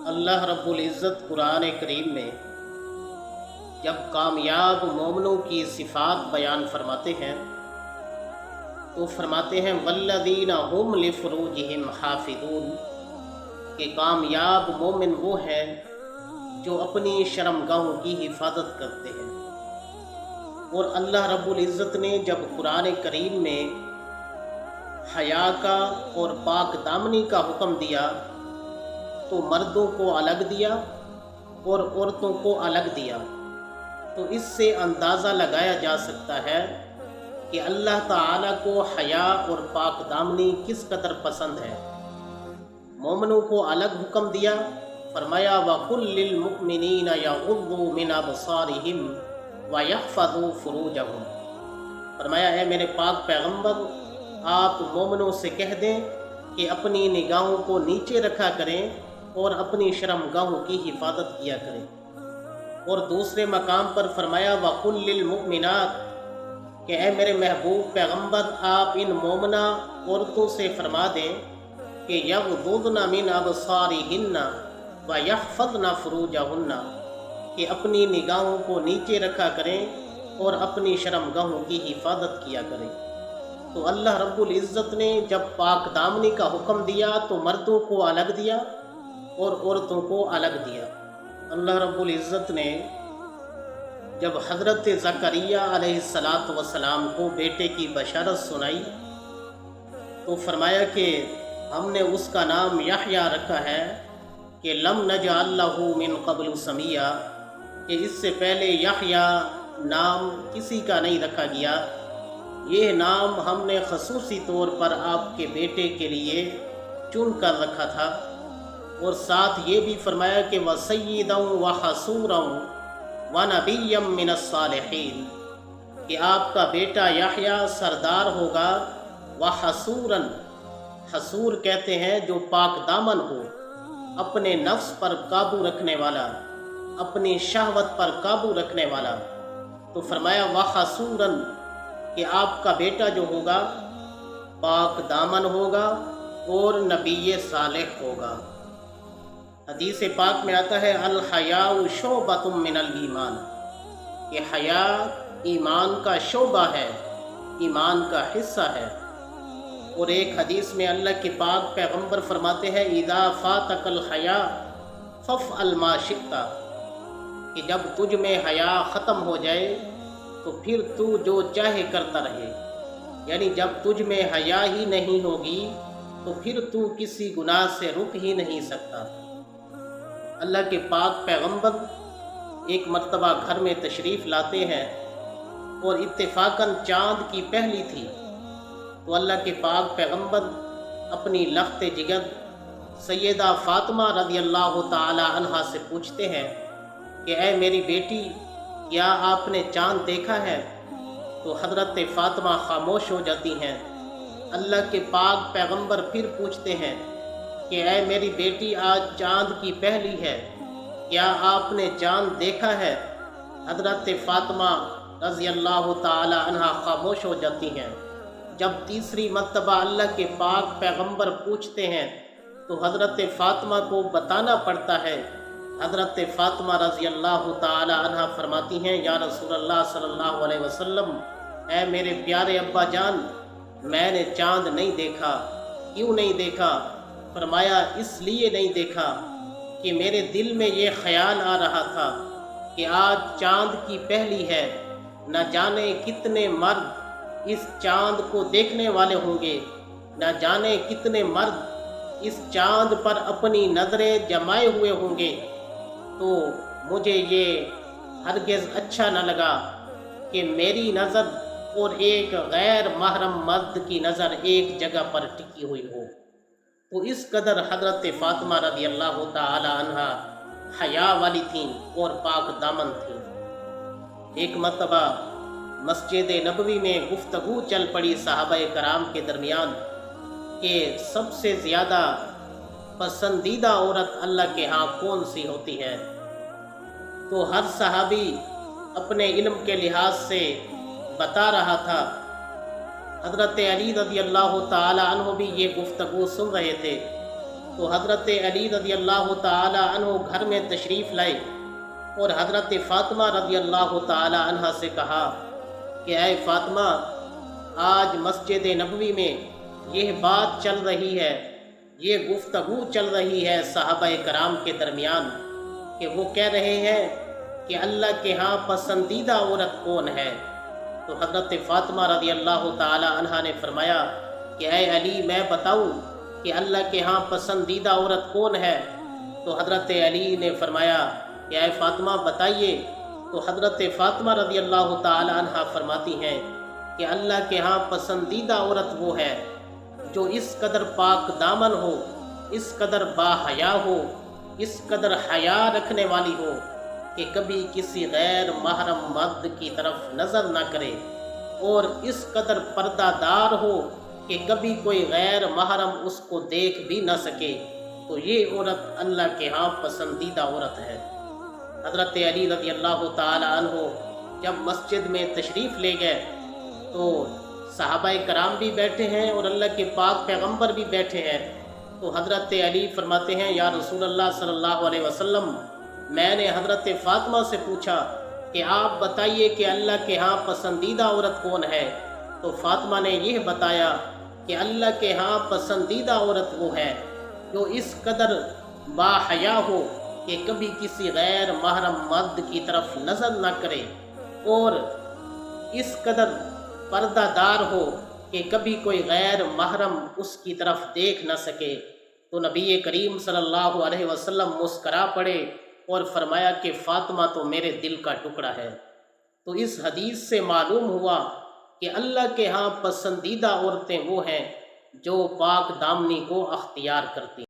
اللہ رب العزت قرآن کریم میں جب کامیاب مومنوں کی صفات بیان فرماتے ہیں تو فرماتے ہیں والذین هم لفروجہم حافظون، کہ کامیاب مومن وہ ہیں جو اپنی شرمگاہوں کی حفاظت کرتے ہیں۔ اور اللہ رب العزت نے جب قرآن کریم میں حیا کا اور پاک دامنی کا حکم دیا تو مردوں کو الگ دیا اور عورتوں کو الگ دیا، تو اس سے اندازہ لگایا جا سکتا ہے کہ اللہ تعالیٰ کو حیا اور پاک دامنی کس قدر پسند ہے۔ مومنوں کو الگ حکم دیا، فرمایا وَقُلْ لِلْمُؤْمِنِينَ يَغُضُّوا مِنْ أَبْصَارِهِمْ وَيَحْفَظُوا فُرُوجَهُمْ، فرمایا اے میرے پاک پیغمبر، آپ مومنوں سے کہہ دیں کہ اپنی نگاہوں کو نیچے رکھا کریں اور اپنی شرمگاہوں کی حفاظت کیا کریں۔ اور دوسرے مقام پر فرمایا وَقُلْ لِلْمُؤْمِنَاتِ، کہ اے میرے محبوب پیغمبر، آپ ان مومنہ عورتوں سے فرما دیں کہ یغضضن من ابصارہن ویحفظن فروجہن، کہ اپنی نگاہوں کو نیچے رکھا کریں اور اپنی شرمگاہوں کی حفاظت کیا کریں۔ تو اللہ رب العزت نے جب پاک دامنی کا حکم دیا تو مردوں کو الگ دیا اور عورتوں کو الگ دیا۔ اللہ رب العزت نے جب حضرت زکریا علیہ السلام کو بیٹے کی بشارت سنائی تو فرمایا کہ ہم نے اس کا نام یحییٰ رکھا ہے، کہ لم نجعل لہ من قبل سمیہ، کہ اس سے پہلے یحییٰ نام کسی کا نہیں رکھا گیا، یہ نام ہم نے خصوصی طور پر آپ کے بیٹے کے لیے چن کر رکھا تھا۔ اور ساتھ یہ بھی فرمایا کہ وَسَيِّدًا وَحَصُورًا وَنَبِيًّا مِّنَ الصَّالِحِينَ، کہ آپ کا بیٹا یحییٰ سردار ہوگا، وَحَصُورًا، حصور کہتے ہیں جو پاک دامن ہو، اپنے نفس پر قابو رکھنے والا، اپنی شہوت پر قابو رکھنے والا۔ تو فرمایا وَحَصُورًا، کہ آپ کا بیٹا جو ہوگا پاک دامن ہوگا اور نبی صالح ہوگا۔ حدیث پاک میں آتا ہے الحیاء شعبۃ من الایمان، کہ حیا ایمان کا شعبہ ہے، ایمان کا حصہ ہے۔ اور ایک حدیث میں اللہ کے پاک پیغمبر فرماتے ہیں اذا فاتک الحیاء فافعل ما شئت، کہ جب تجھ میں حیا ختم ہو جائے تو پھر تو جو چاہے کرتا رہے، یعنی جب تجھ میں حیا ہی نہیں ہوگی تو پھر تو کسی گناہ سے رک ہی نہیں سکتا۔ اللہ کے پاک پیغمبر ایک مرتبہ گھر میں تشریف لاتے ہیں اور اتفاقاً چاند کی پہلی تھی، تو اللہ کے پاک پیغمبر اپنی لخت جگر سیدہ فاطمہ رضی اللہ تعالی عنہا سے پوچھتے ہیں کہ اے میری بیٹی، کیا آپ نے چاند دیکھا ہے؟ تو حضرت فاطمہ خاموش ہو جاتی ہیں۔ اللہ کے پاک پیغمبر پھر پوچھتے ہیں کہ اے میری بیٹی، آج چاند کی پہلی ہے، کیا آپ نے چاند دیکھا ہے؟ حضرت فاطمہ رضی اللہ تعالی عنہا خاموش ہو جاتی ہیں۔ جب تیسری مرتبہ اللہ کے پاک پیغمبر پوچھتے ہیں تو حضرت فاطمہ کو بتانا پڑتا ہے۔ حضرت فاطمہ رضی اللہ تعالی عنہا فرماتی ہیں یا رسول اللہ صلی اللہ علیہ وسلم، اے میرے پیارے ابا جان، میں نے چاند نہیں دیکھا۔ کیوں نہیں دیکھا؟ فرمایا اس لیے نہیں دیکھا کہ میرے دل میں یہ خیال آ رہا تھا کہ آج چاند کی پہلی ہے، نہ جانے کتنے مرد اس چاند کو دیکھنے والے ہوں گے، نہ جانے کتنے مرد اس چاند پر اپنی نظریں جمائے ہوئے ہوں گے۔ تو مجھے یہ ہرگز اچھا نہ لگا کہ میری نظر اور ایک غیر محرم مرد کی نظر ایک جگہ پر ٹکی ہوئی ہو۔ تو اس قدر حضرت فاطمہ رضی اللہ تعالی عنہا حیا والی تھیں اور پاک دامن تھیں۔ ایک مرتبہ مسجد نبوی میں گفتگو چل پڑی صحابہ کرام کے درمیان کہ سب سے زیادہ پسندیدہ عورت اللہ کے ہاں کون سی ہوتی ہے، تو ہر صحابی اپنے علم کے لحاظ سے بتا رہا تھا۔ حضرت علی رضی اللہ تعالی عنہ بھی یہ گفتگو سن رہے تھے، تو حضرت علی رضی اللہ تعالی عنہ گھر میں تشریف لائے اور حضرت فاطمہ رضی اللہ تعالی عنہ سے کہا کہ اے فاطمہ، آج مسجد نبوی میں یہ بات چل رہی ہے، یہ گفتگو چل رہی ہے صحابہ کرام کے درمیان کہ وہ کہہ رہے ہیں کہ اللہ کے ہاں پسندیدہ عورت کون ہے۔ تو حضرت فاطمہ رضی اللہ تعالی عنہ نے فرمایا کہ اے علی، میں بتاؤں کہ اللہ کے ہاں پسندیدہ عورت کون ہے؟ تو حضرت علی نے فرمایا کہ اے فاطمہ بتائیے۔ تو حضرت فاطمہ رضی اللہ تعالی عنہ فرماتی ہیں کہ اللہ کے ہاں پسندیدہ عورت وہ ہے جو اس قدر پاک دامن ہو، اس قدر با حیا ہو، اس قدر حیا رکھنے والی ہو کہ کبھی کسی غیر محرم مرد کی طرف نظر نہ کرے، اور اس قدر پردہ دار ہو کہ کبھی کوئی غیر محرم اس کو دیکھ بھی نہ سکے۔ تو یہ عورت اللہ کے ہاں پسندیدہ عورت ہے۔ حضرت علی رضی اللہ تعالی عنہ جب مسجد میں تشریف لے گئے تو صحابہ کرام بھی بیٹھے ہیں اور اللہ کے پاک پیغمبر بھی بیٹھے ہیں۔ تو حضرت علی فرماتے ہیں یا رسول اللہ صلی اللہ علیہ وسلم، میں نے حضرت فاطمہ سے پوچھا کہ آپ بتائیے کہ اللہ کے ہاں پسندیدہ عورت کون ہے؟ تو فاطمہ نے یہ بتایا کہ اللہ کے ہاں پسندیدہ عورت وہ ہے جو اس قدر با حیا ہو کہ کبھی کسی غیر محرم مرد کی طرف نظر نہ کرے، اور اس قدر پردہ دار ہو کہ کبھی کوئی غیر محرم اس کی طرف دیکھ نہ سکے۔ تو نبی کریم صلی اللہ علیہ وسلم مسکرا پڑے اور فرمایا کہ فاطمہ تو میرے دل کا ٹکڑا ہے۔ تو اس حدیث سے معلوم ہوا کہ اللہ کے ہاں پسندیدہ عورتیں وہ ہیں جو پاک دامنی کو اختیار کرتی ہیں۔